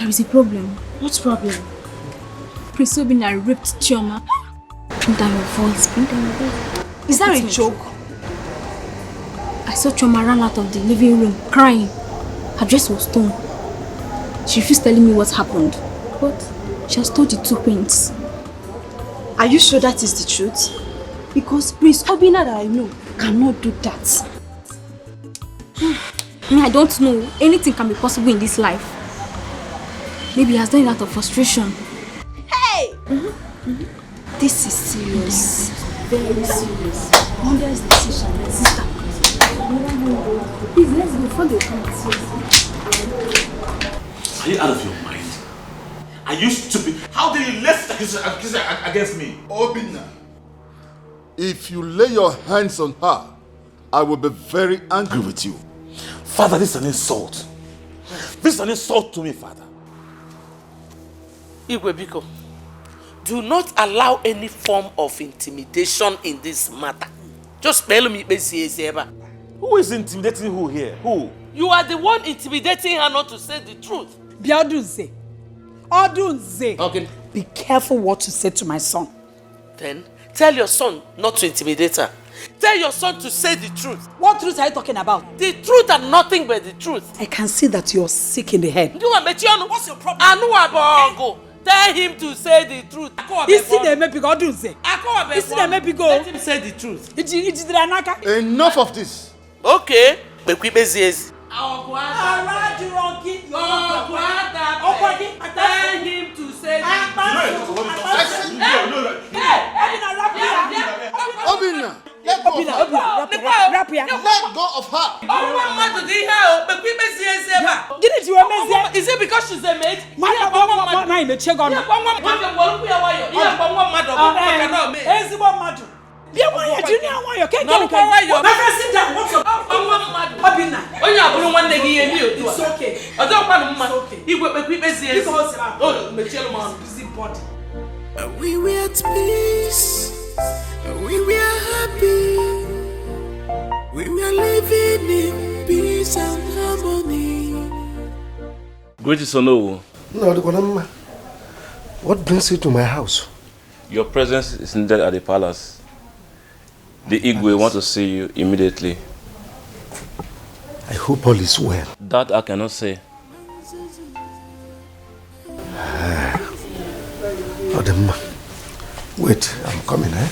There is a problem. What problem? Prince Obinna raped Chioma. Bring down your voice, bring down your voice. Is that a joke? I saw Chioma run out of the living room crying. Her dress was torn. She refused telling me what happened. But she has told the two queens. Are you sure that is the truth? Because Prince Obinna that I know cannot do that. I don't know. Anything can be possible in this life. Maybe he has done it out of frustration. Hey! This is serious. Very serious. Wonders decision, my sister. Please, let's go for the count. Are you out of your mind? Are you stupid? How did you lift accusation against me? Obinna, if you lay your hands on her, I will be very angry with you. Father, this is an insult. This is an insult to me, Father. Igwe Biko, do not allow any form of intimidation in this matter. Just spell me. Who is intimidating who here? Who? You are the one intimidating her not to say the truth. Biadunze. Odunze. Okay. Be careful what you say to my son. Then tell your son not to intimidate her. Tell your son to say the truth. What truth are you talking about? The truth and nothing but the truth. I can see that you're sick in the head. What's your problem? Tell him to say the truth. Let him say the truth. Enough of this. Okay. Tell him to say the truth. Obinna, let go of her. Let go of her. Is it because she's a maid? We were at peace. We were happy. We were living in peace and harmony. Greetings, Onowu. No, what brings you to my house? Your presence is needed at the palace. The Igwe want to see you immediately. I hope all is well. That I cannot say. Odemma, wait, I'm coming, eh?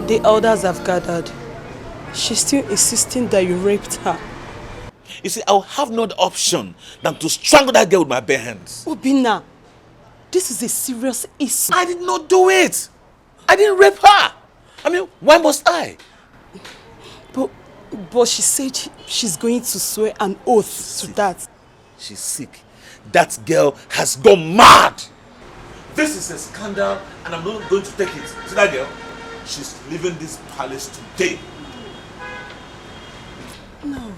The elders have gathered. She's still insisting that you raped her. You see, I'll have no other option than to strangle that girl with my bare hands. Obinna, this is a serious issue. I did not do it. I didn't rape her. I mean, why must I? But she said she's going to swear an oath to that. She's sick. That girl has gone mad. This is a scandal and I'm not going to take it. See that girl? She's leaving this palace today. No.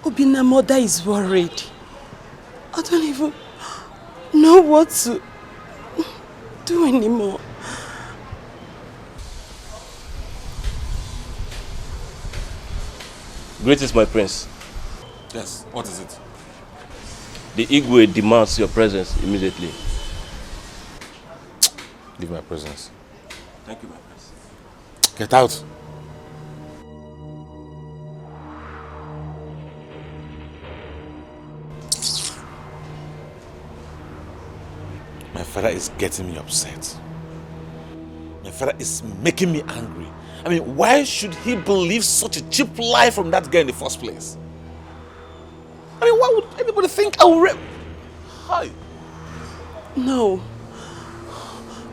Obinna's mother is worried. I don't even know what to do anymore. Greetings, my prince. Yes, what is it? The Igwe demands your presence immediately. Leave my presence. Thank you, my prince. Get out. My father is getting me upset. My father is making me angry. I mean, why should he believe such a cheap lie from that girl in the first place? I mean, why would anybody think I will rape? Hi. No.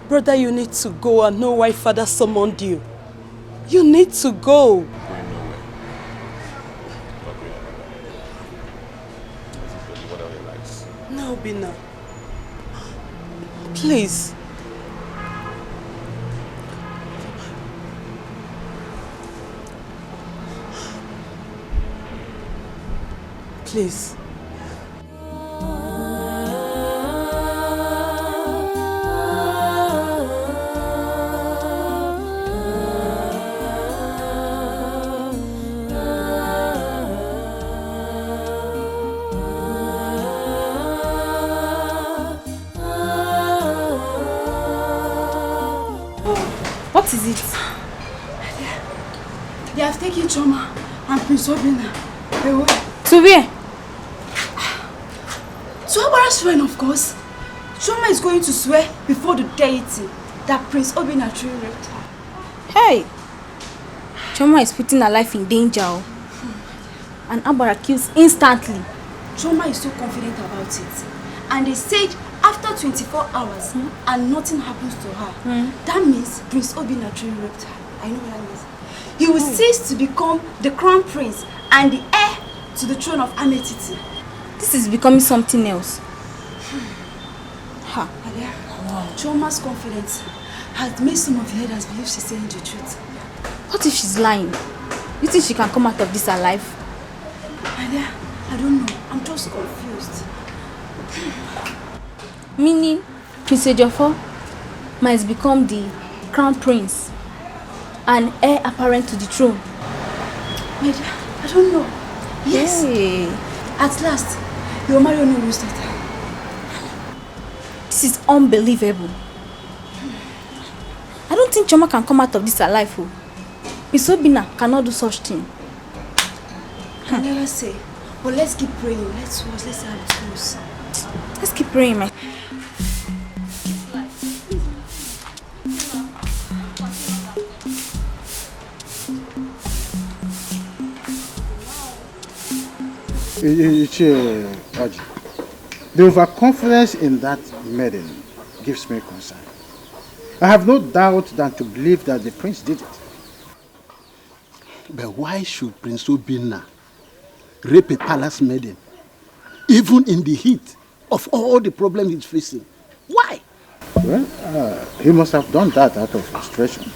Brother, you need to go and know why father summoned you. You need to go. Going nowhere. Not going anywhere. Whatever he likes. No, Obinna. Please. Please. What is it? They have taken Choma and Prince Obinna away. To where? To Abara's shrine, of course. Choma is going to swear before the deity that Prince Obinna truly raped her. Hey! Choma is putting her life in danger. And Abara kills instantly. Choma is so confident about it. And they said after 24 hours and nothing happens to her, that means Prince Obinna truly raped her. I know what that means. He will cease to become the crown prince and the heir to the throne of Ametiti. This is becoming something else. Ha. Wow. Choma's confidence has made some of the elders believe she's saying the truth. What if she's lying? You think she can come out of this alive? Alia, I don't know. I'm just confused. Meaning, Prince Ejiofor might become the crown prince and heir apparent to the throne. My dear, I don't know. Yes. Hey. At last, you will marry Onoru's daughter. This is unbelievable. I don't think Choma can come out of this alive. Prince Obinna cannot do such thing. I never say. But let's keep praying. Let's watch. Let's see how it goes. Let's keep praying, man. The overconfidence in that maiden gives me concern. I have no doubt than to believe that the prince did it. But why should Prince Obinna rape a palace maiden, even in the heat of all the problems he's facing? Why? Well, he must have done that out of frustration.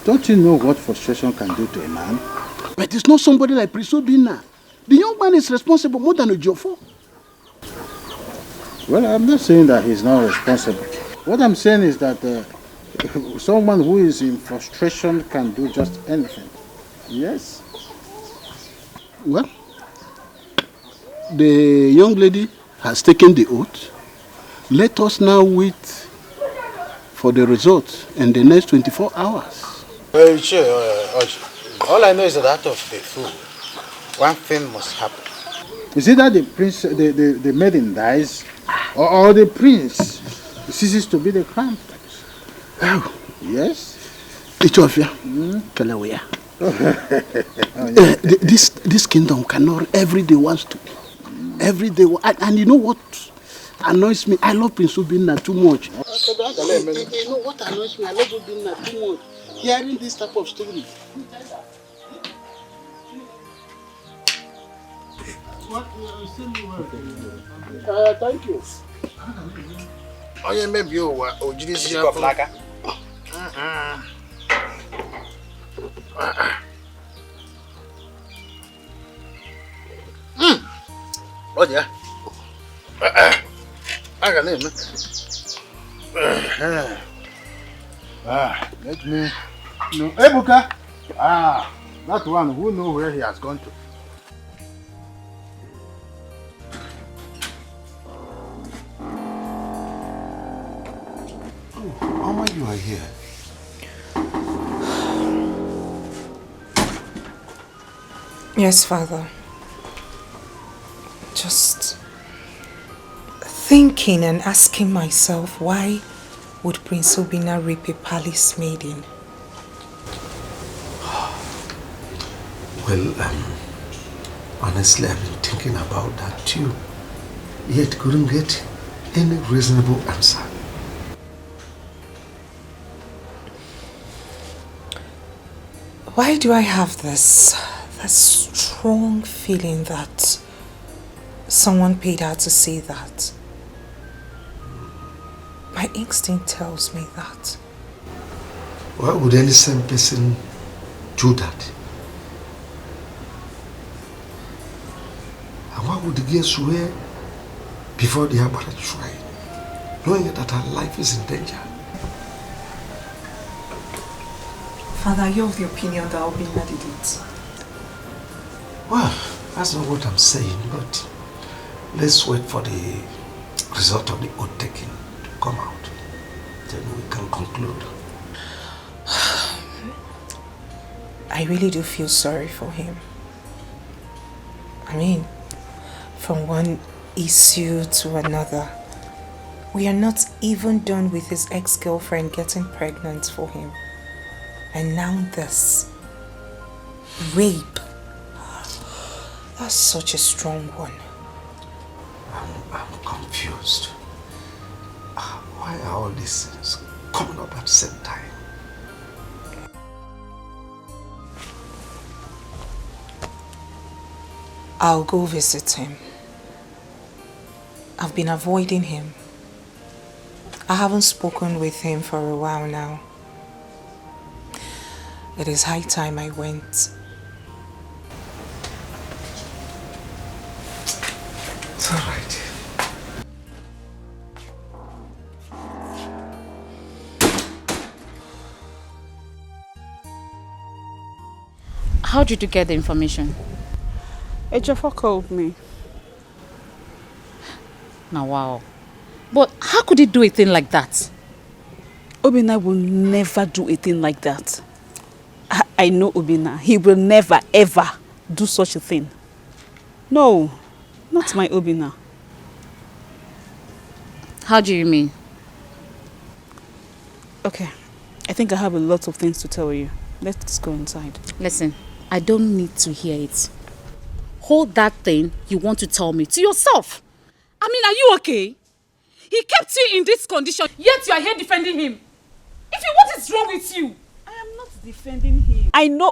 Don't you know what frustration can do to a man? But it's not somebody like Prince Obinna. The young man is responsible more than Ejiofor. Well, I'm not saying that he's not responsible. What I'm saying is that someone who is in frustration can do just anything. Yes? Well, the young lady has taken the oath. Let us now wait for the result in the next 24 hours. All I know is that out of the two, one thing must happen. Is it that the prince, the maiden dies, or the prince ceases to be the crown prince? Oh, yes. Ethiopia, Kalawea. This kingdom cannot every day wants to. Every day, and you know what annoys me? I love Prince Obinna too much. You know what annoys me? I love Obinna too much. Hearing this type of story. Thank you. Oh, yeah, maybe you were Ojidisi. Oh, yeah. I got it, let me know. Hey, Buka. That one, who knows where he has gone to? Mama, you are here. Yes, Father. Just thinking and asking myself, why would Prince Obinna rape a palace maiden? Well, honestly, I've been thinking about that too. Yet couldn't get any reasonable answer. Why do I have this strong feeling that someone paid her to say that? My instinct tells me that. Why would any sane person do that? And why would the girl swear before the Agbara shrine, knowing that her life is in danger? Father, you're of the opinion that Obinna did it. Well, that's not what I'm saying, but let's wait for the result of the oath taking to come out. Then we can conclude. I really do feel sorry for him. I mean, from one issue to another. We are not even done with his ex-girlfriend getting pregnant for him. And now this. Rape. That's such a strong one. I'm confused. Why are all these things coming up at the same time? I'll go visit him. I've been avoiding him. I haven't spoken with him for a while now. It is high time I went. It's all right. How did you get the information? Ejiofor called me. Now, wow. But how could he do a thing like that? Obinna will never do a thing like that. I know Obinna. He will never, ever do such a thing. No, not my Obinna. How do you mean? Okay, I think I have a lot of things to tell you. Let's go inside. Listen, I don't need to hear it. Hold that thing you want to tell me to yourself. I mean, are you okay? He kept you in this condition, yet you are here defending him. If you, what is wrong with you? I am not defending him. I know.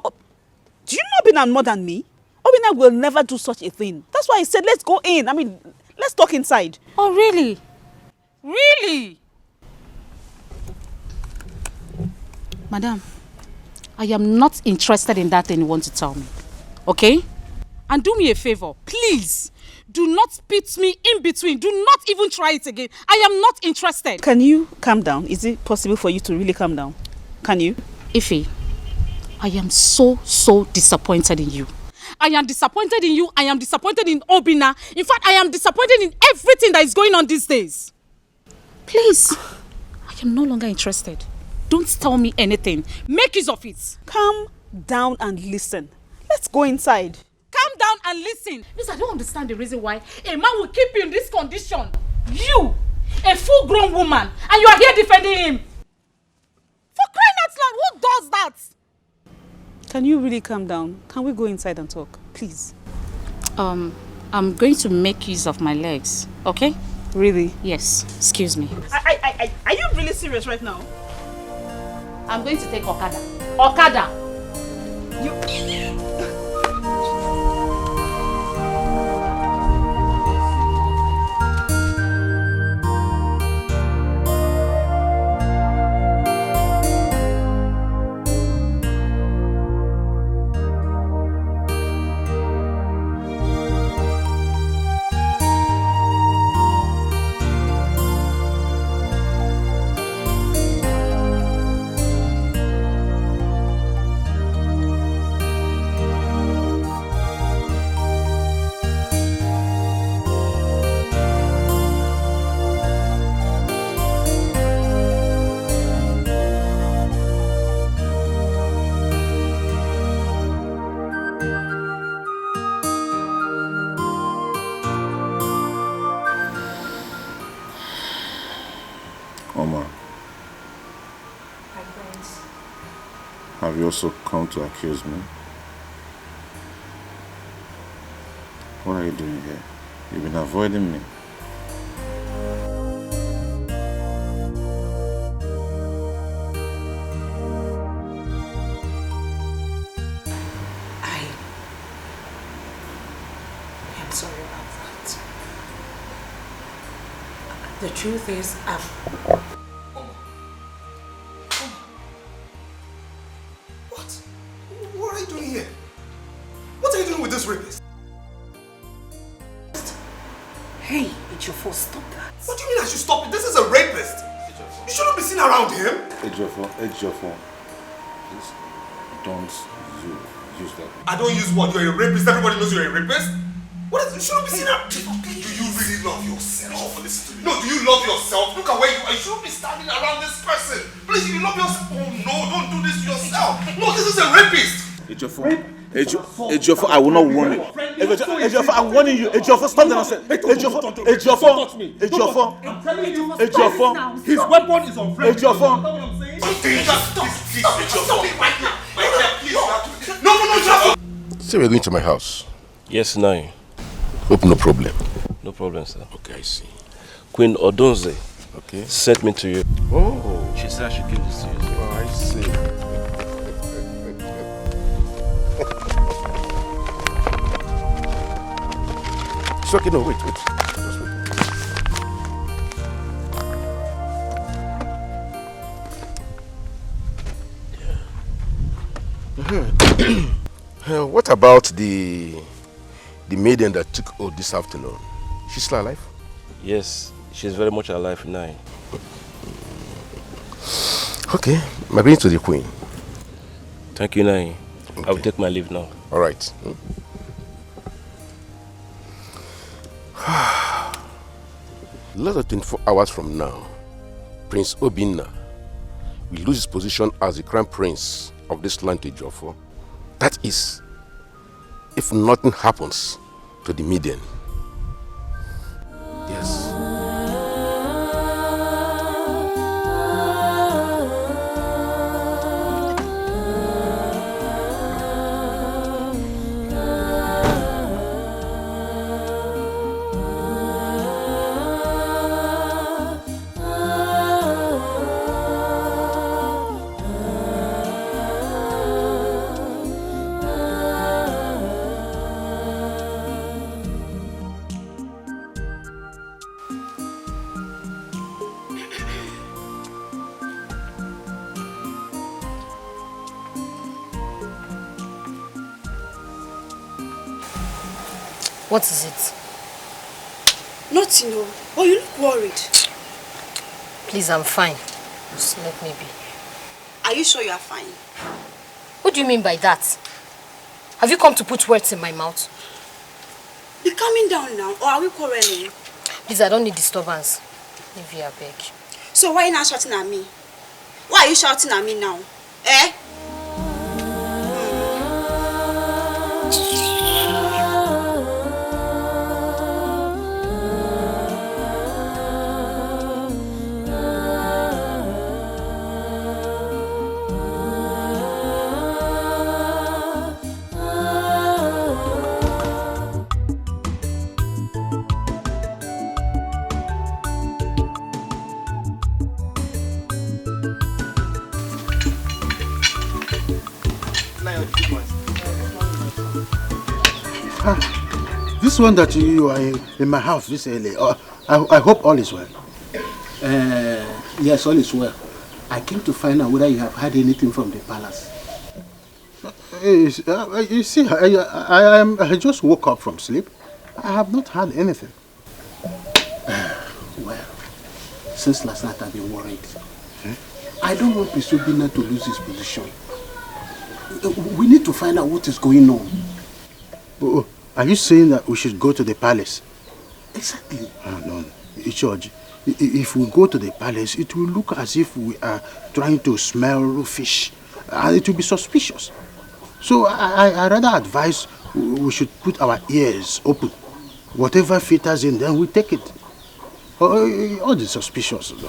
Do you know Obinna more than me? Obinna will never do such a thing. That's why I said let's go in. I mean, let's talk inside. Oh, really? Really? Madam, I am not interested in that thing you want to tell me. Okay? And do me a favor, please. Do not pit me in between. Do not even try it again. I am not interested. Can you calm down? Is it possible for you to really calm down? Can you? Ife, I am so disappointed in you. I am disappointed in you. I am disappointed in Obinna. In fact, I am disappointed in everything that is going on these days. Please, I am no longer interested. Don't tell me anything. Make use of it. Calm down and listen. Let's go inside. Calm down and listen. Because I don't understand the reason why a man will keep you in this condition. You, a full-grown woman, and you are here defending him. For crying out loud, who does that? Can you really calm down? Can we go inside and talk, please? I'm going to make use of my legs, okay? Really? Yes. Excuse me. Are you really serious right now? I'm going to take Okada. Okada! You... Have you also come to accuse me? What are you doing here? You've been avoiding me. I'm sorry about that. The truth is, What are you doing here? What are you doing with this rapist? Hey, it's your fault. Stop that. What do you mean I should stop it? This is a rapist. You shouldn't be seen around him. Ejiofor, please don't use that. I don't use what? You're a rapist. Everybody knows you're a rapist. What is? You shouldn't be seen around. Do you really love yourself? Listen to me. No, do you love yourself? Look at where you are. You shouldn't be standing around this person. Please, if you love yourself. Oh no, don't do this to yourself. No, this is a rapist. Ejiofor, I will not warn you. Ejiofor, I'm warning you. Ejiofor, stop the nonsense. Ejiofor, His weapon is on friend. Ejiofor. No. So we're going to my house? Yes, now. Hope no problem. No problem, sir. Okay, I see. Queen Odonze okay. sent me to you. Oh. She said I should give this to you. Oh, I see. It's okay, no, wait. Just wait. What about the maiden that took oath this afternoon? She's still alive? Yes, she's very much alive now. Okay, I'm going to the queen. Thank you, Nai. Okay. I will take my leave now. All right. Less than 24 hours from now, Prince Obinna will lose his position as the crown prince of this land to Ejiofor. That is, if nothing happens to the maiden. Yes. What is it? Nothing, no. Oh, you look worried. Please, I'm fine. Just let me be. Are you sure you are fine? What do you mean by that? Have you come to put words in my mouth? Be calming down now, or are we quarreling? Please, I don't need disturbance. Leave you, I beg. So why are you not shouting at me? Why are you shouting at me now? Eh? This one that you are in my house this early, I hope all is well. Yes, all is well. I came to find out whether you have heard anything from the palace. You see, I just woke up from sleep. I have not heard anything. Well, since last night I've been worried. I don't want Prince Obinna to lose his position. We need to find out what is going on. Oh, are you saying that we should go to the palace? Exactly. No, George. If we go to the palace, it will look as if we are trying to smell fish. And it will be suspicious. So I rather advise we should put our ears open. Whatever filters in, then we take it. All the suspicious. It's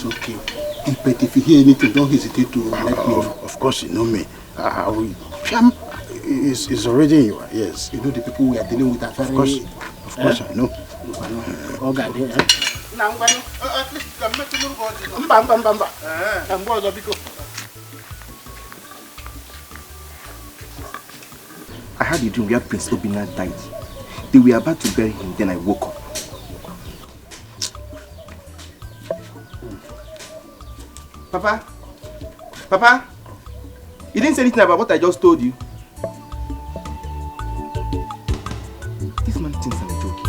okay. But if you hear anything, don't hesitate to let me know. Of course, you know me. It's already in your ears. You know the people we are dealing with are very... Of course, I know. Oh, God, I had a dream where Prince Obinna died. They were about to bury him, then I woke up. Papa? You didn't say anything about what I just told you. This man thinks I'm joking.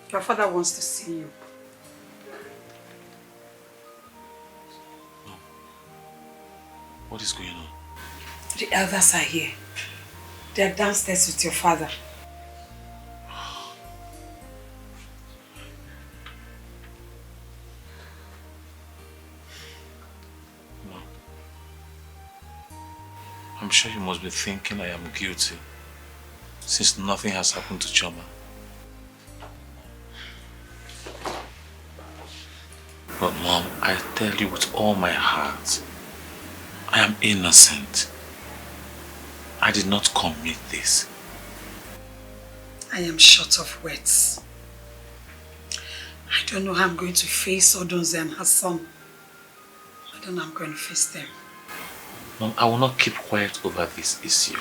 Your father wants to see you. What is going on? The elders are here. They are downstairs with your father. Mom, I'm sure you must be thinking I am guilty, since nothing has happened to Choma. But Mom, I tell you with all my heart, I am innocent. I did not commit this. I am short of words. I don't know how I'm going to face Odunze and her son. I don't know how I'm going to face them. Mom, I will not keep quiet over this issue.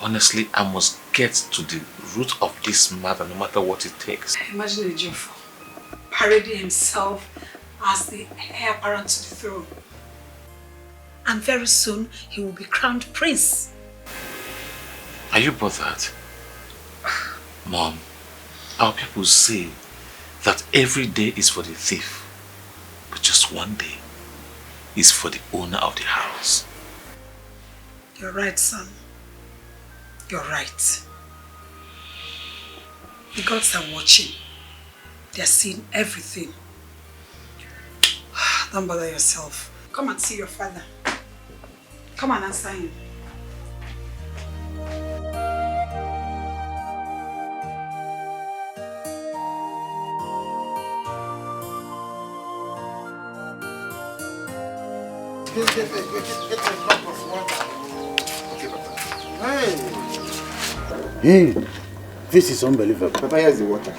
Honestly, I must get to the root of this matter, no matter what it takes. Imagine Ejiofor parading himself as the heir apparent to the throne. And very soon, he will be crowned prince. Are you bothered? Mom, our people say that every day is for the thief, but just one day is for the owner of the house. You're right, son. You're right. The gods are watching. They're seeing everything. Don't bother yourself. Come and see your father. Come and answer him. Get a cup of water. Okay, Papa. Hey, this is unbelievable. Papa, here's the water.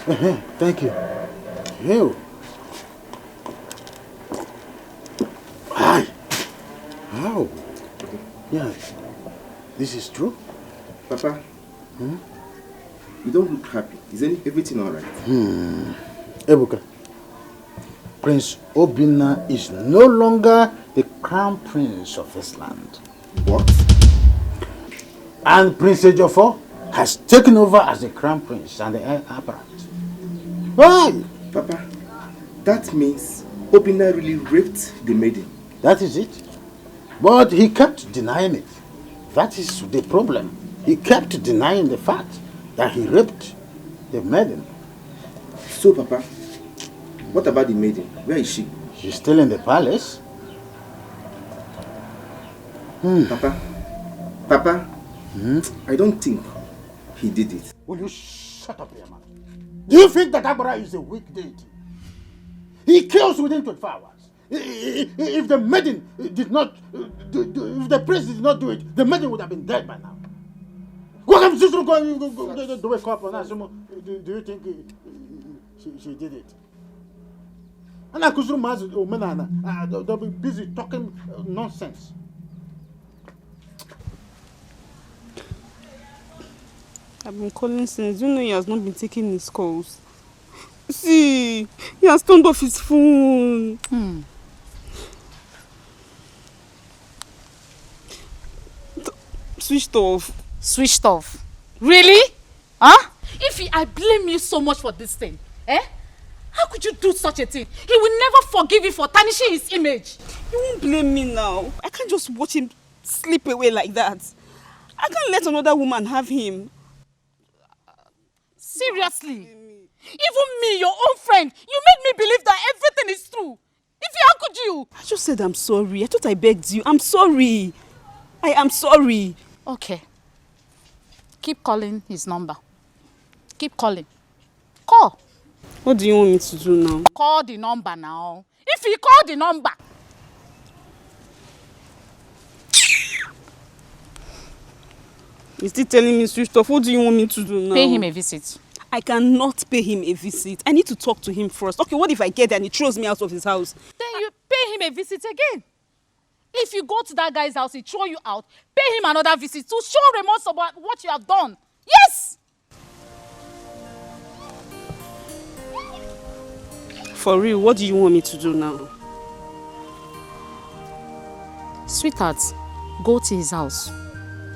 Thank you. Hey. Hi. How? Yeah. This is true? Papa, you don't look happy. Is everything alright? Ebuka, Prince Obinna is no longer the crown prince of this land. What? And Prince Ejiofor has taken over as the crown prince and the heir apparent. Why? Papa, that means Obinna really raped the maiden. That is it. But he kept denying it. That is the problem. He kept denying the fact that he raped the maiden. So, Papa, what about the maiden? Where is she? She's still in the palace. Papa, I don't think he did it. Will you shut up, your man? Do you think that Abra is a weak deity? He kills within 24 hours. If the maiden did not, if the prince did not do it, the maiden would have been dead by now. What am I going to wake up on us? Do you think she did it? And I could they'll be busy talking nonsense. I've been calling since. You know he has not been taking his calls. See, he has turned off his phone. Switched off. Switched off? Really? Huh? I blame you so much for this thing, how could you do such a thing? He will never forgive you for tarnishing his image. You won't blame me now. I can't just watch him slip away like that. I can't let another woman have him. Seriously? Even me, your own friend, you made me believe that everything is true. How could you? I just said I'm sorry. I thought I begged you. I'm sorry. I am sorry. Okay. Keep calling his number. Keep calling. Call. What do you want me to do now? Call the number now. If you call the number. He's still telling me switched off. What do you want me to do now? Pay him a visit. I cannot pay him a visit. I need to talk to him first. Okay, what if I get there and he throws me out of his house? Then you pay him a visit again. If you go to that guy's house, he throw you out, pay him another visit to show remorse about what you have done. Yes! For real, what do you want me to do now? Sweetheart, go to his house.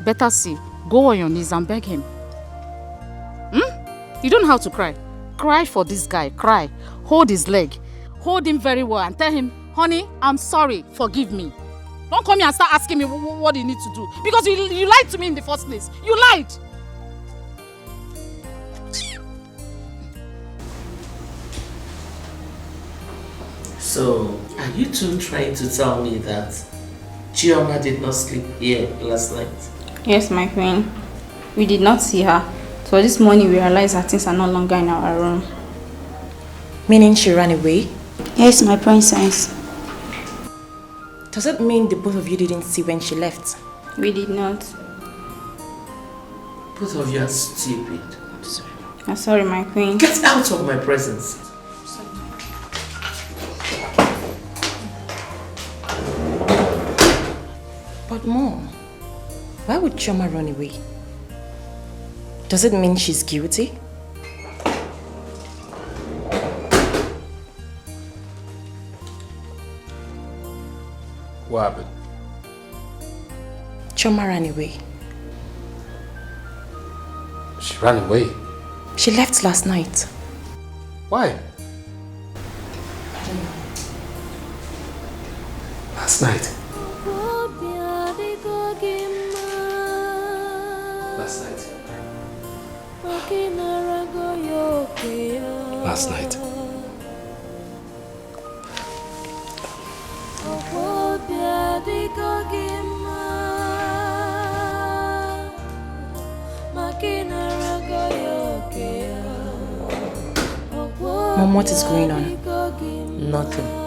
Better see, go on your knees and beg him. You don't have to cry. Cry for this guy, cry. Hold his leg. Hold him very well and tell him, honey, I'm sorry, forgive me. Don't come here and start asking me what you need to do. Because you lied to me in the first place. You lied. So, are you two trying to tell me that Chioma did not sleep here last night? Yes, my queen. We did not see her. So this morning we realized that things are no longer in our room. Meaning she ran away? Yes, my princess. Does it mean the both of you didn't see when she left? We did not. Both of you are stupid. I'm sorry, my queen. Get out of my presence. But Mom, why would Chioma run away? Does it mean she's guilty? What happened? Chioma ran away. She ran away? She left last night. Why? Last night? Last night? Last night? Mom, what is going on? Nothing.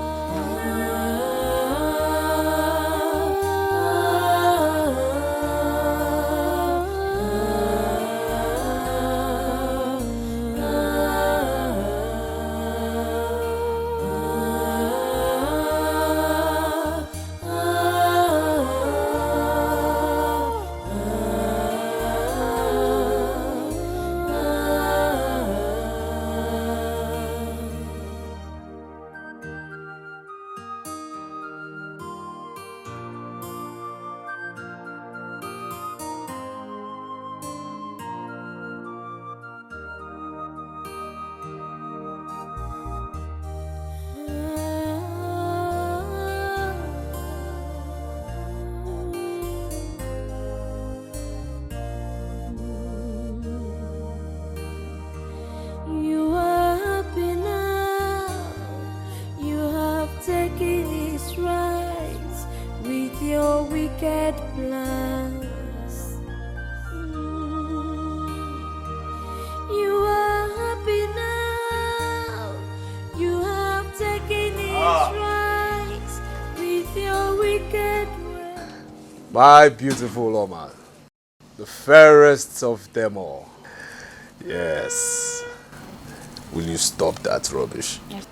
My beautiful Oma, the fairest of them all. Yes. Will you stop that rubbish? Yes.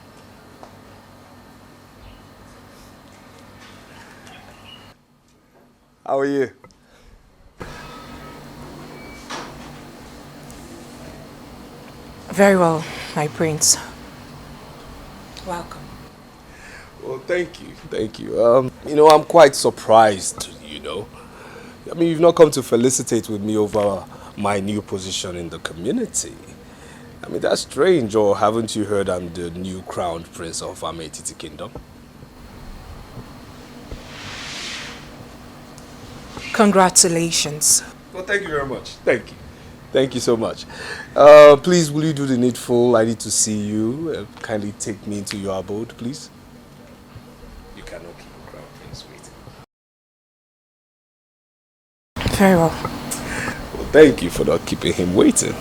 How are you? Very well, my prince. Welcome. Well, thank you. Thank you. I'm quite surprised, I mean, you've not come to felicitate with me over my new position in the community. I mean, that's strange, or haven't you heard I'm the new crowned prince of Ametiti Kingdom? Congratulations. Well, thank you very much. Thank you. Thank you so much. Please, will you do the needful? I need to see you. Kindly take me into your abode, please. You cannot keep a crown prince waiting. Very well. Well, thank you for not keeping him waiting.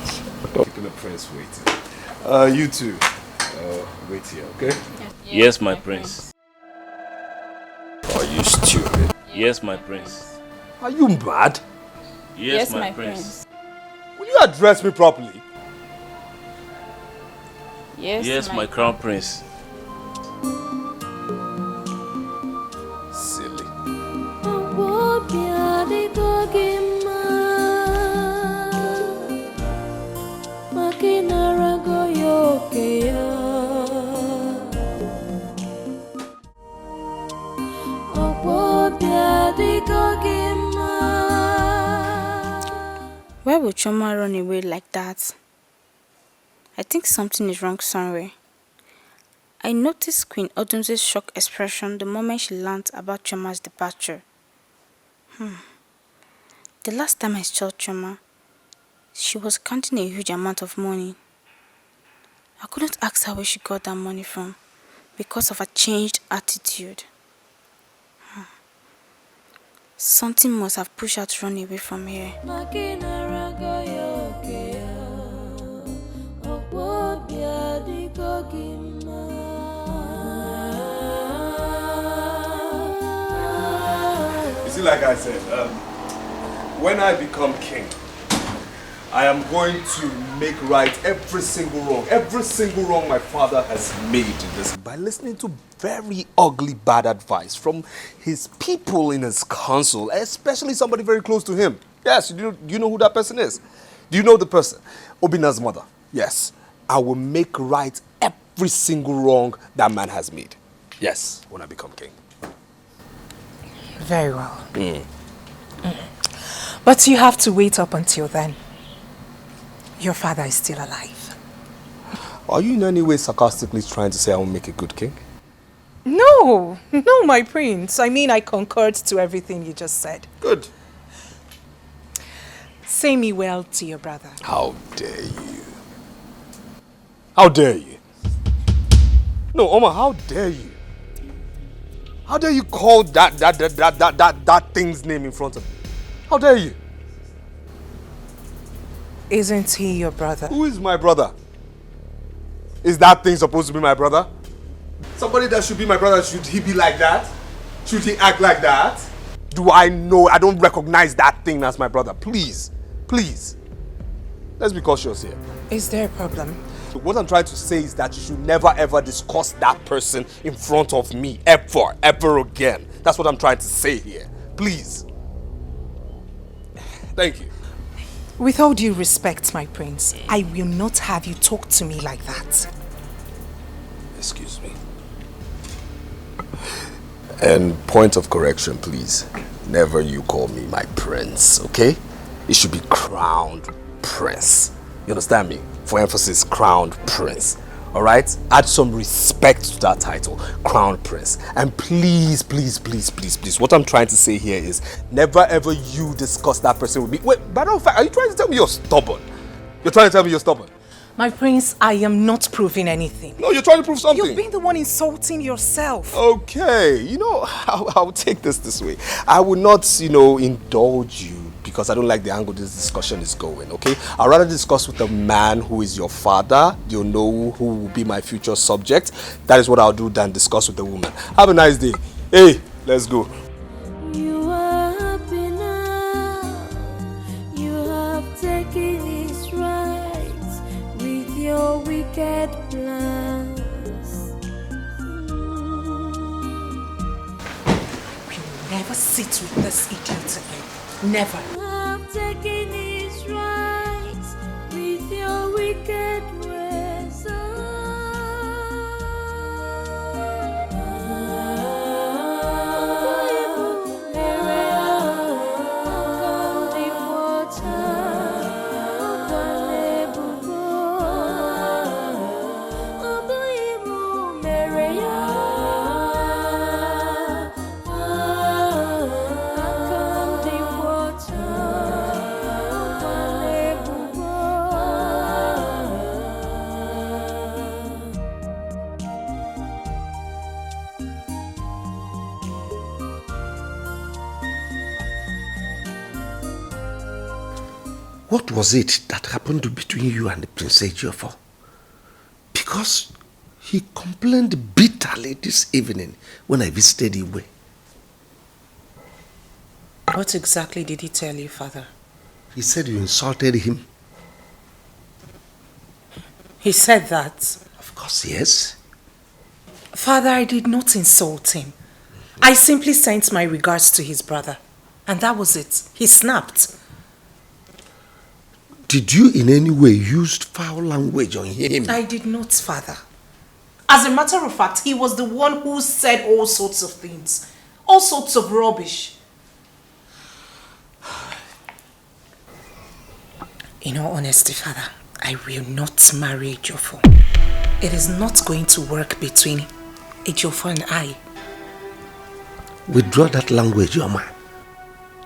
Not keeping the prince waiting. You two, wait here, okay? Yes, my prince. Are you stupid? Yes, my prince. Are you mad? Yes, my prince. Will you address me properly? Yes, my crown prince. Silly. Why would Choma run away like that? I think something is wrong somewhere. I noticed Queen Odumze's shocked expression the moment she learned about Choma's departure. The last time I saw Choma, she was counting a huge amount of money. I couldn't ask her where she got that money from because of her changed attitude. Something must have pushed her to run away from here. You see, like I said, when I become king, I am going to make right every single wrong my father has made in this by listening to very ugly bad advice from his people in his council, especially somebody very close to him. Yes, do you know who that person is? Do you know the person? Obina's mother. Yes, I will make right every single wrong that man has made. Yes, when I become king. Very well. But you have to wait up until then. Your father is still alive. Are you in any way sarcastically trying to say I will make a good king? No, my prince. I mean, I concurred to everything you just said. Good. Say me well to your brother. How dare you? How dare you? No, Oma, how dare you? How dare you call that thing's name in front of me? How dare you? Isn't he your brother? Who is my brother? Is that thing supposed to be my brother? Somebody that should be my brother, should he be like that? Should he act like that? Do I know? I don't recognize that thing as my brother. Please, please. Let's be cautious here. Is there a problem? What I'm trying to say is that you should never ever discuss that person in front of me. Ever again. That's what I'm trying to say here. Please. Thank you. With all due respect, my prince, I will not have you talk to me like that. Excuse me. And point of correction, please. Never you call me my prince, okay? It should be crowned prince. You understand me? For emphasis, crowned prince. Alright? Add some respect to that title, crown prince. And please, please, please, please, please, what I'm trying to say here is never ever you discuss that person with me. Wait, by the way, are you trying to tell me you're stubborn? You're trying to tell me you're stubborn? My prince, I am not proving anything. No, you're trying to prove something. You've been the one insulting yourself. Okay, I'll take this way. I will not, indulge you because I don't like the angle this discussion is going, okay? I'd rather discuss with the man who is your father. You'll know who will be my future subject. That is what I'll do than discuss with the woman. Have a nice day. Hey, let's go. You are happy now. You have taken his rights with your wicked plans. We'll never sit with this idiot again. Never. You have taken his rights with your wicked ways. What was it that happened between you and Prince Ejiofor? Because he complained bitterly this evening when I visited Ubah. What exactly did he tell you, father? He said you insulted him. He said that? Of course, yes. Father, I did not insult him. I simply sent my regards to his brother. And that was it. He snapped. Did you in any way use foul language on him? I did not, Father. As a matter of fact, he was the one who said all sorts of things. All sorts of rubbish. In all honesty, Father, I will not marry Ejiofor. It is not going to work between Ejiofor and I. Withdraw that language, Yoma.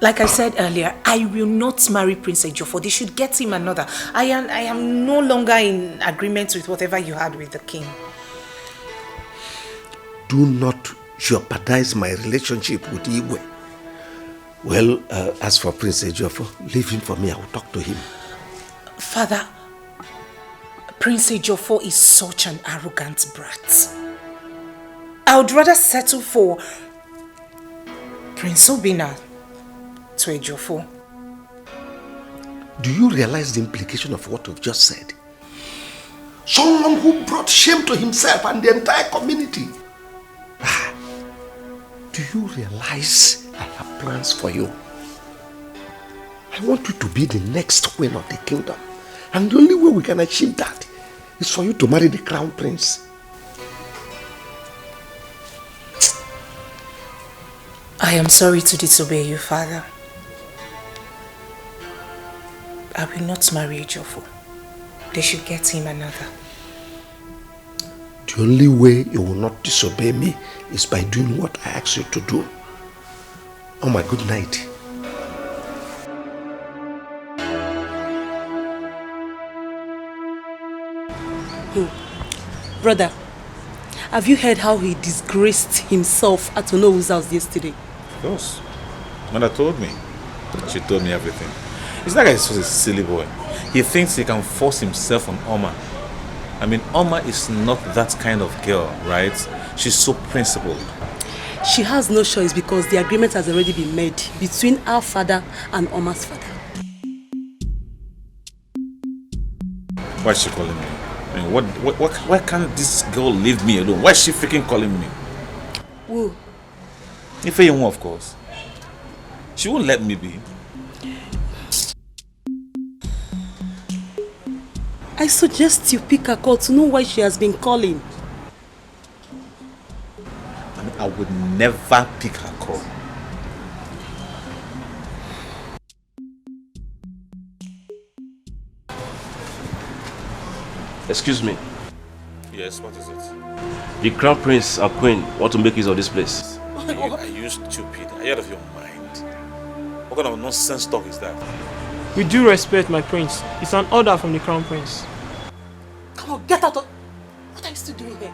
Like I said earlier, I will not marry Prince Ejiofor. They should get him another. I am no longer in agreement with whatever you had with the king. Do not jeopardize my relationship with Igwe. Well, as for Prince Ejiofor, leave him for me. I will talk to him. Father, Prince Ejiofor is such an arrogant brat. I would rather settle for Prince Obinna to Ejiofor. Do you realize the implication of what you've just said? Someone who brought shame to himself and the entire community. Do you realize I have plans for you? I want you to be the next queen of the kingdom. And the only way we can achieve that is for you to marry the crown prince. I am sorry to disobey you, Father. I will not marry Ejiofor. They should get him another. The only way you will not disobey me is by doing what I ask you to do. Oh my good night. Brother, have you heard how he disgraced himself at Onowu's house yesterday? Of course. Mother told me. She told me everything. It's like he's such a silly boy. He thinks he can force himself on Oma. I mean, Oma is not that kind of girl, right? She's so principled. She has no choice because the agreement has already been made between our father and Oma's father. Why is she calling me? I mean, why can't this girl leave me alone? Why is she freaking calling me? Who? Ifeyonwa, of course. She won't let me be. I suggest you pick her call to know why she has been calling. I mean, I would never pick her call. Excuse me. Yes, what is it? The crown prince and queen want to make use of this place. Are you stupid? Are you out of your mind? What kind of nonsense talk is that? With due respect, my prince, it's an order from the crown prince. Come on, get out of... What are you still doing here?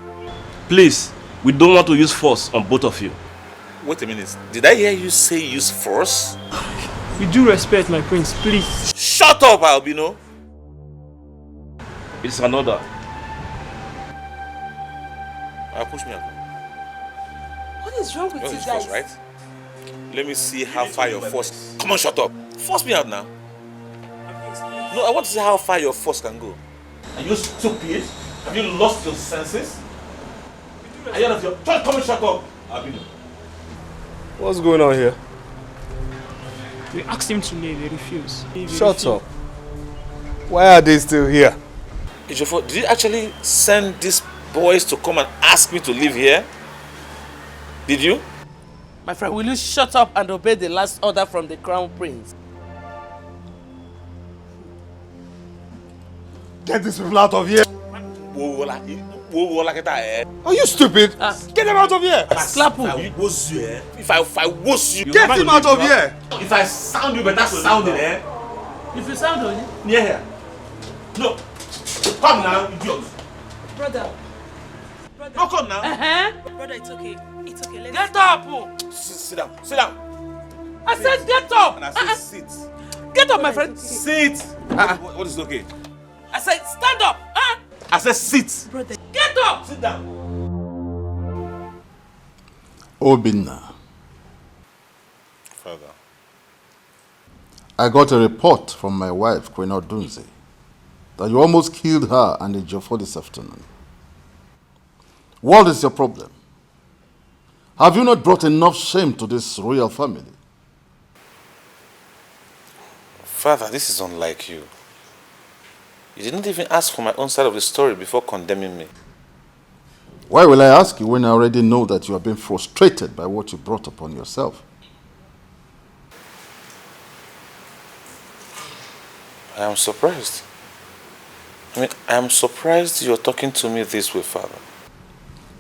Please, we don't want to use force on both of you. Wait a minute. Did I hear you say use force? With due respect, my prince, please. Shut up, Albino! It's an order. Push me out. What is wrong with you guys? Force, right? Let me see how far your force... Come on, shut up. Force me out now. No, I want to see how far your force can go. Are you stupid? Have you lost your senses? Are you out of your... Come and shut up, Albino. What's going on here? We asked him to leave, he refused. Shut up. Why are they still here? Ejiofor, did you actually send these boys to come and ask me to live here? Did you? My friend, will you shut up and obey the last order from the crown prince? Get these people out of here! Are you stupid? Get them out of here! Slap him! If I was you, get him out of here! If I sound you better sound it, eh? If you sound on it, near here. No. Come now, idiot. Brother. No, come now. Brother, it's okay. It's okay. Let's get up! Sit down. Sit down. I said get up! And I said sit. Get up, my friend. Sit. What is okay? I said stand up! I said sit. Brother. Get up! Sit down. Obinna. Father. I got a report from my wife, Queen Odunze, that you almost killed her and Ejiofor this afternoon. What is your problem? Have you not brought enough shame to this royal family? Father, this is unlike you. You didn't even ask for my own side of the story before condemning me. Why will I ask you when I already know that you have been frustrated by what you brought upon yourself? I am surprised. I am surprised you're talking to me this way, Father.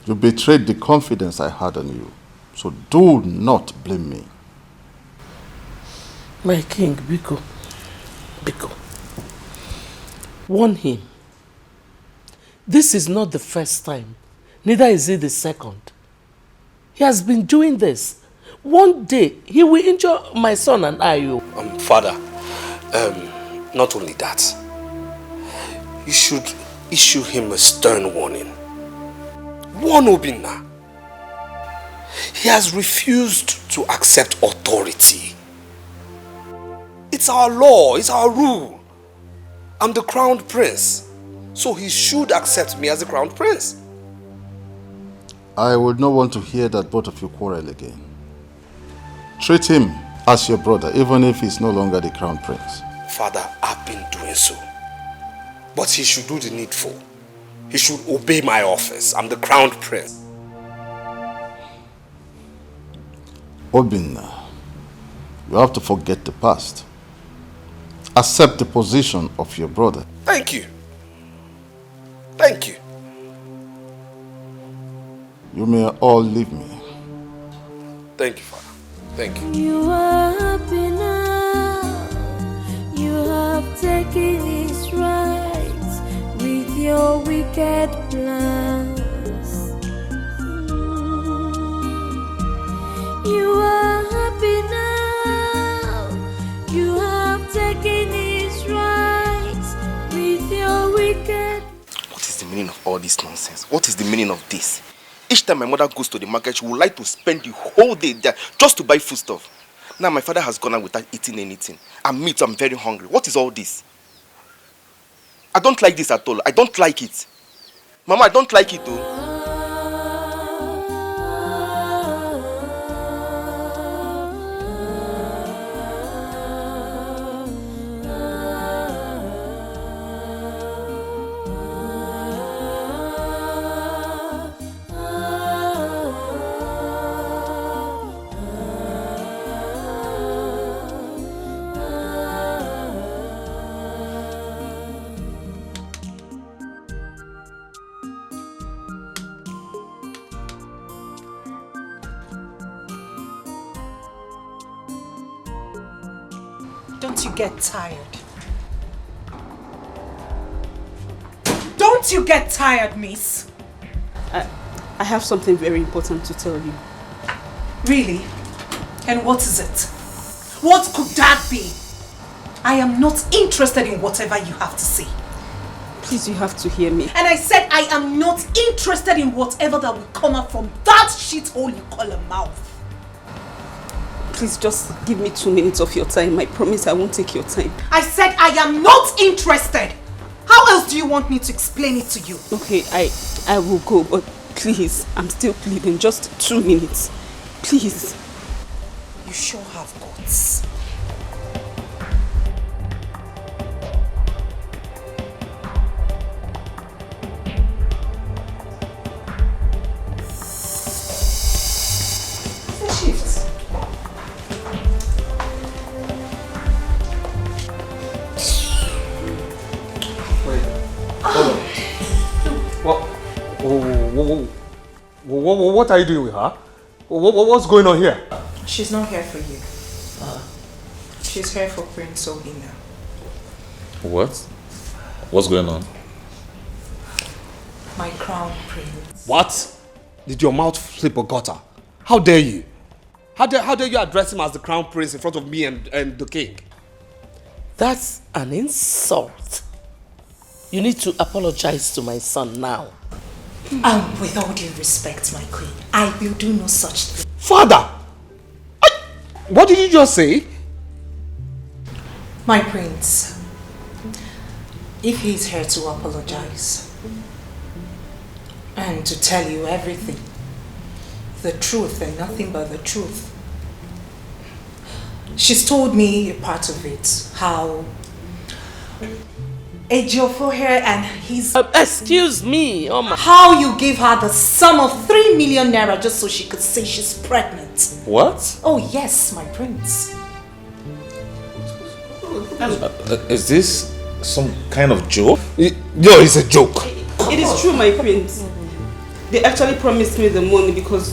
You betrayed the confidence I had in you, so do not blame me. My king, Biko. Warn him. This is not the first time, neither is it the second. He has been doing this. One day, he will injure my son and I. Father, not only that, you should issue him a stern warning. Warn Obinna. He has refused to accept authority. It's our law, it's our rule. I'm the crowned prince, so he should accept me as the crowned prince. I would not want to hear that both of you quarrel again. Treat him as your brother, even if he's no longer the crown prince. Father, I've been doing so. But he should do the needful. He should obey my office. I'm the crowned prince. Obinna, you have to forget the past. Accept the position of your brother. Thank you. Thank you. You may all leave me. Thank you, Father. Thank you. You are happy now. You have taken his rights with your wicked plans. You are happy now. You have taken his rights with your wicked. What is the meaning of all this nonsense? What is the meaning of this? Each time my mother goes to the market, she would like to spend the whole day there just to buy foodstuff. Now my father has gone out without eating anything. And me too, I'm very hungry. What is all this? I don't like this at all. I don't like it. Mama, I don't like it though. Don't you get tired? Don't you get tired, miss? I have something very important to tell you. Really? And what is it? What could that be? I am not interested in whatever you have to say. Please, you have to hear me. And I said I am not interested in whatever that will come up from that shithole you call a mouth. Please just give me 2 minutes of your time. I promise I won't take your time. I said I am not interested. How else do you want me to explain it to you? Okay, I will go, but please, I'm still pleading. Just 2 minutes. Please. You sure have guts. What are you doing with her? What's going on here? She's not here for you. She's here for Prince Obinna. What? What's going on? My crown prince. What? Did your mouth slip a gutter? How dare you? How dare you address him as the crown prince in front of me and the king? That's an insult. You need to apologize to my son now. With all due respect, my queen, I will do no such thing. Father! What did you just say? My prince, if he is here to apologize, And to tell you everything. The truth and nothing but the truth. She's told me a part of it. How Ejiofor here and his... excuse me, Oma. How you gave her the sum of 3 million naira just so she could say she's pregnant. What? Oh yes, my prince. Is this some kind of joke? No, it's a joke. It is true, my prince. They actually promised me the money because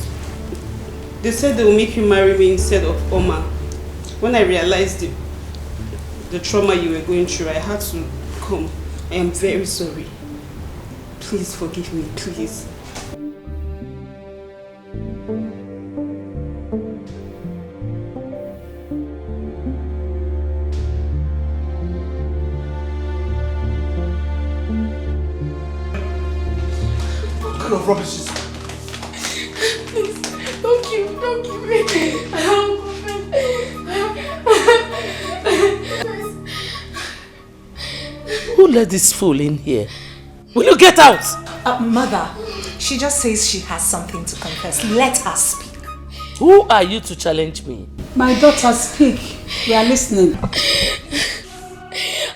they said they will make you marry me instead of Oma. When I realized the trauma you were going through, I had to come. I am very sorry. Please forgive me, please. What kind of rubbish is this? Please, don't kill me. Who let this fool in here? Will you get out? Mother, she just says she has something to confess. Let her speak. Who are you to challenge me? My daughter, speak. We are listening.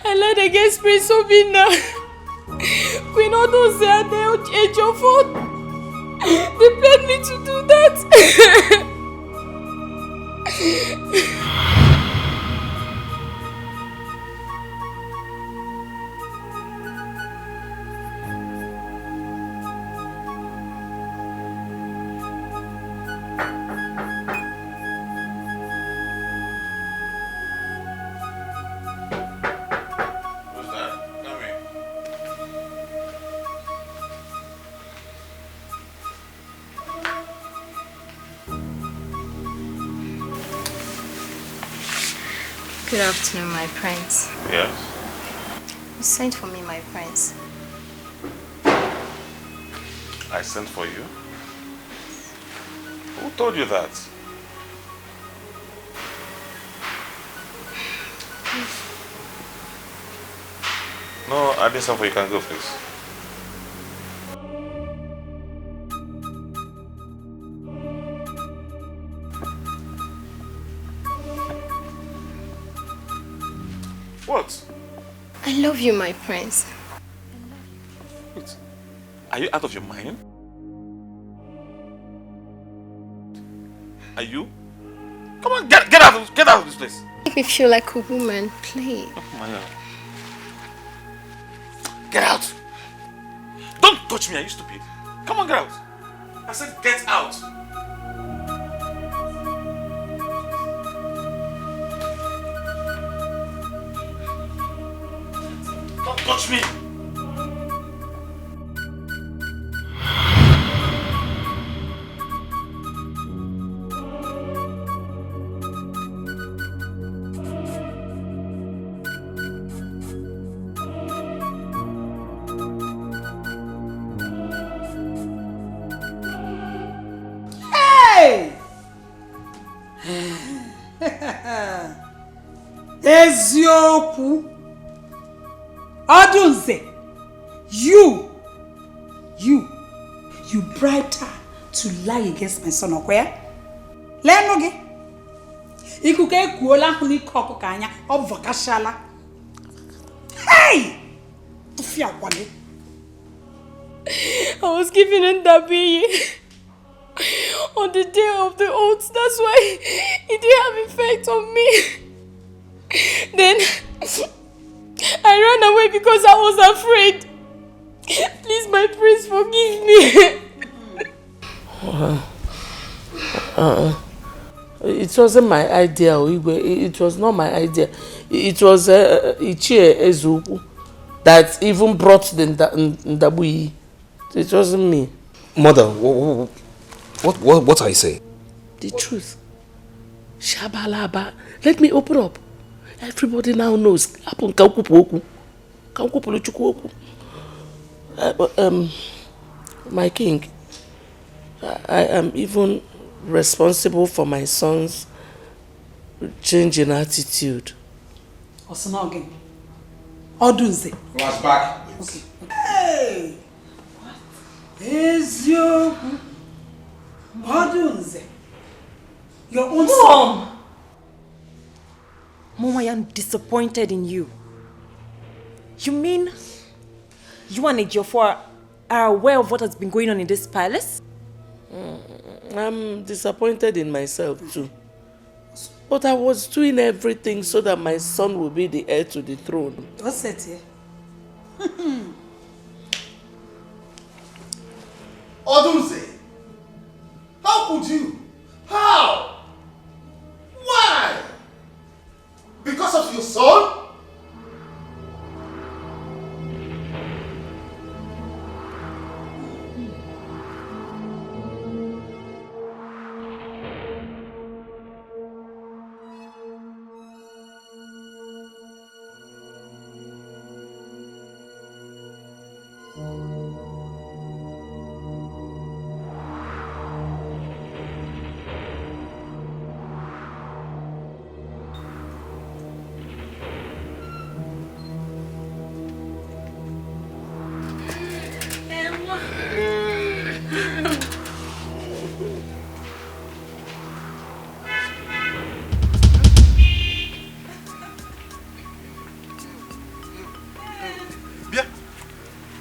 I lied against Prince Obinna. Queen Odoze and Ejiofor. They paid me to do that. Good afternoon, my prince. Yes? You sent for me, my prince. I sent for you? Who told you that? No, I didn't send for you. You can go, please. What? I love you, my prince. Wait. Are you out of your mind? Are you? Come on, get out of this place. Make me feel like a woman, please. Oh my God. Get out! Don't touch me, are you stupid? Come on, get out! I said get out! Don't touch me! Eziokwu. Odunze, you bribed her to lie against my son, okay? Leno gi. Ikuke ekuola huni koko kanya obvakashala. Hey! Tufia wale. I was given in Dabi on the day of the oath. That's why it didn't have effect on me. Then I ran away because I was afraid. Please, my prince, forgive me. It wasn't my idea, it was not my idea. It was Ichie Ezuku that even brought the Ndabui. It wasn't me. Mother, what are you saying? The truth. Shabalaba. Let me open up. Everybody now knows. My king, I am even responsible for my son's change in attitude. Osanoge. Odunze. Flashback. Okay. Hey! Ezioku. Odunze. Your own Mom! son. Mom, I am disappointed in you. You mean you and Ejiofor are aware of what has been going on in this palace? I'm disappointed in myself too. But I was doing everything so that my son will be the heir to the throne. What's that here? Odunze, how could you? How? Why? Because of your son?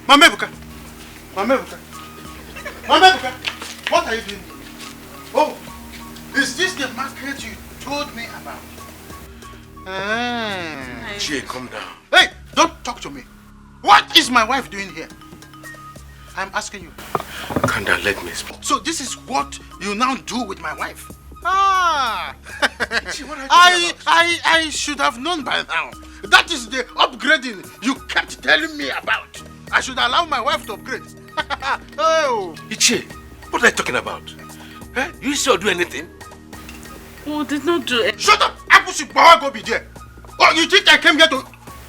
Mama Ebuka! Mama Ebuka! Mama Ebuka! What are you doing? Oh, is this the market you told me about? Jay, calm down. Hey, don't talk to me. What is my wife doing here? I'm asking you. Calm down, let me speak. So this is what you now do with my wife? Ah! Gee, what are you talking about? I should have known by now. That is the upgrading you kept telling me about. I should allow my wife to upgrade. Oh! Ichie, what are you talking about? Eh? You sure do anything? We did not do it. Shut up! Apusi go be there. Oh, you think I came here to...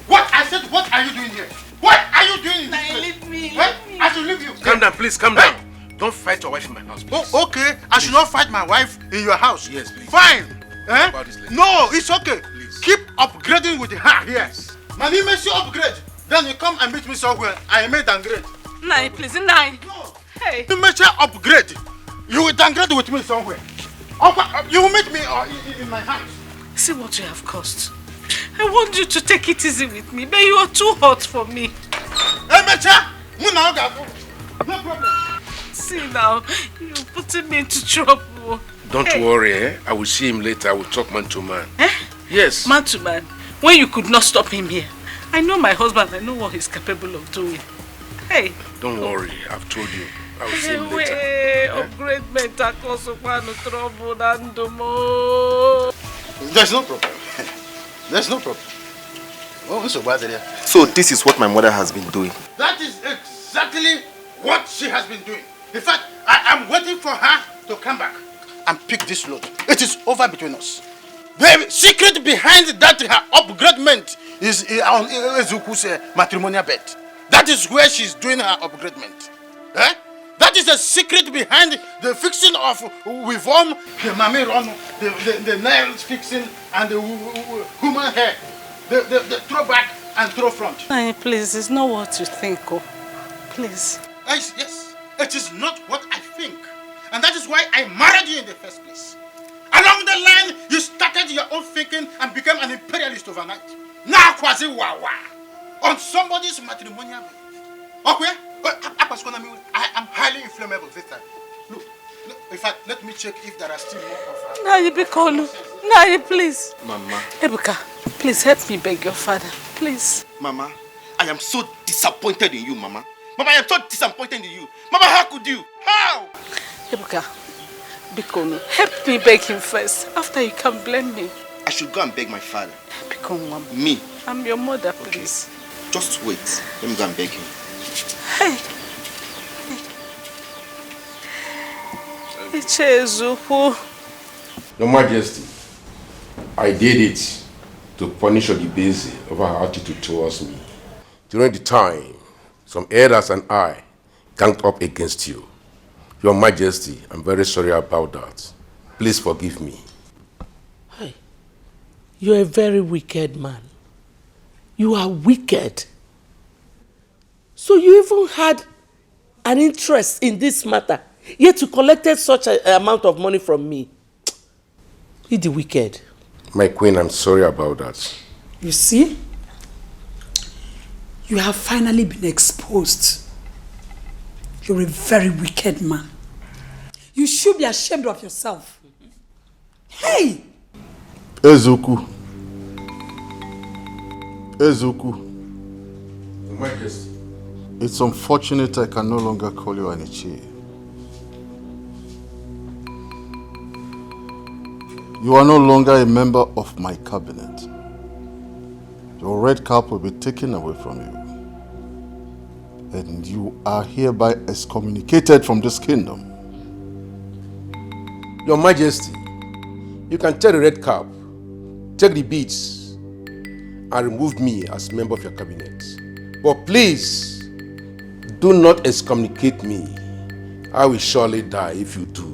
What? I said, what are you doing here? What are you doing in this place? Leave me. I should leave you. Calm down, please, calm down. Don't fight your wife in my house, please. Oh, okay. I should not fight my wife in your house. Yes, please. Fine. Eh? About this later. No, it's okay. Please. Keep upgrading with her here. Yes. My name is you upgrade. Then you come and meet me somewhere. I may downgrade. Nai, please, Nai. No. Hey. You may say upgrade. You will downgrade with me somewhere. You will meet me in my house. See what you have caused. I want you to take it easy with me, but you are too hot for me. Hey, Mecha! No problem. See now, you're putting me into trouble. Don't worry, eh? I will see him later. I will talk man to man. Eh? Yes. Man to man. When you could not stop him here. I know my husband. I know what he's capable of doing. Hey. Don't worry. I've told you. I will see him later. Upgrade mental trouble. There's no problem. There's no problem. Oh, so bad there. So this is what my mother has been doing. That is exactly what she has been doing. In fact, I am waiting for her to come back and pick this load. It is over between us. The secret behind that her upgradement is on Ezuku's matrimonial bed. That is where she's doing her upgradement. Eh? That is the secret behind the fixing of reform, the mami run, the nails fixing, and the human hair. The throw back and throw front. Nai, please, it's not what you think, oh. Please. Yes, it is not what I think. And that is why I married you in the first place. Along the line, you started your own thinking and became an imperialist overnight. Now, Kwazi Wawa, on somebody's matrimonial bed. Okay? I am highly inflammable this time. Look, in fact, let me check if there are still more of her. Nai, Bikolu. Nai, please. Mama. Ebuka, please help me beg your father. Please. Mama, I am so disappointed in you, Mama. Mama, I am so disappointed in you. Mama, how could you? How? Ebuka, Bikolu, help me beg him first. After you can blame me. I should go and beg my father. Bikolu, Me? I'm your mother, please. Okay. Just wait. Let me go and beg him. Hey. Your Majesty, I did it to punish Odibeze over her attitude towards me. During the time, some elders and I ganged up against you. Your Majesty, I'm very sorry about that. Please forgive me. Hey, you're a very wicked man. You are wicked. So you even had an interest in this matter, yet you collected such an amount of money from me. He the wicked. My queen, I'm sorry about that. You see? You have finally been exposed. You're a very wicked man. You should be ashamed of yourself. Hey! Ezuku. Ezuku. Your Majesty. It's unfortunate I can no longer call you Anichi. You are no longer a member of my cabinet. Your red cap will be taken away from you. And you are hereby excommunicated from this kingdom. Your Majesty, you can take the red cap, take the beads, and remove me as member of your cabinet. But please, do not excommunicate me. I will surely die if you do.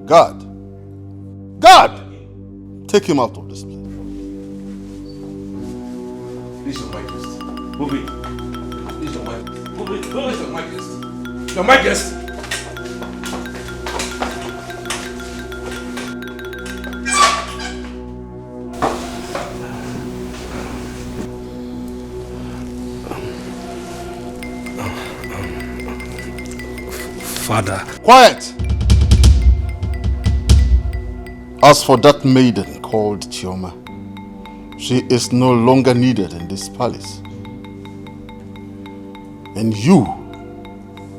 Guard! Guard! Take him out of this place. Please, Your Majesty. Move it. Please, Your Majesty. Move it. Please, Your Majesty. Your Majesty. Father. Quiet! As for that maiden called Chioma, she is no longer needed in this palace. And you,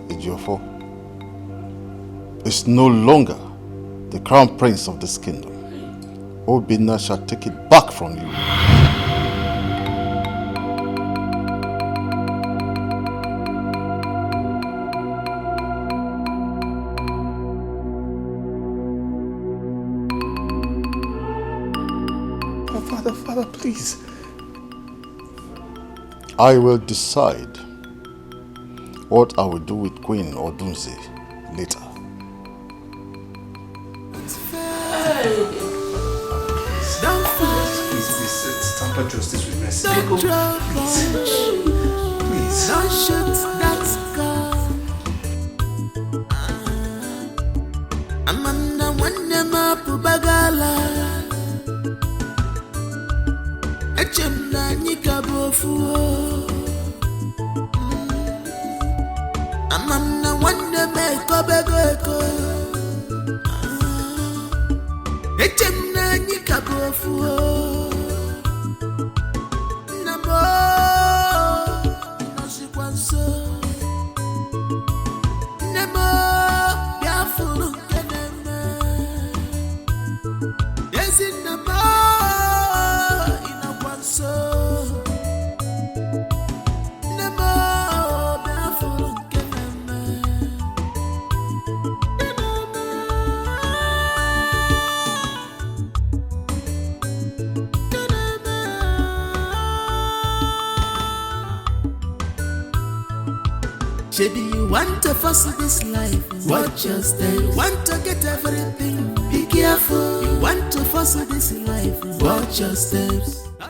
Ejiofor, is no longer the crown prince of this kingdom. Obinna shall take it back from you. Father, please. I will decide what I will do with Queen Odunze later. Please, tamper justice with mercy. Please. Don't shoot that gun. Amanda Wandema Pubagala. Chinenye kabofu. Amanda Wandema Kobego. Chinenye kabofu. Namo. Nashikwanso. Nemo. Biafulu keneme. Yes in the so Nemo Biafulu keneme. Maybe you want to fuss this life. Watch your step. You want to get everything. Be careful. You want to fuss this life. Watch your steps.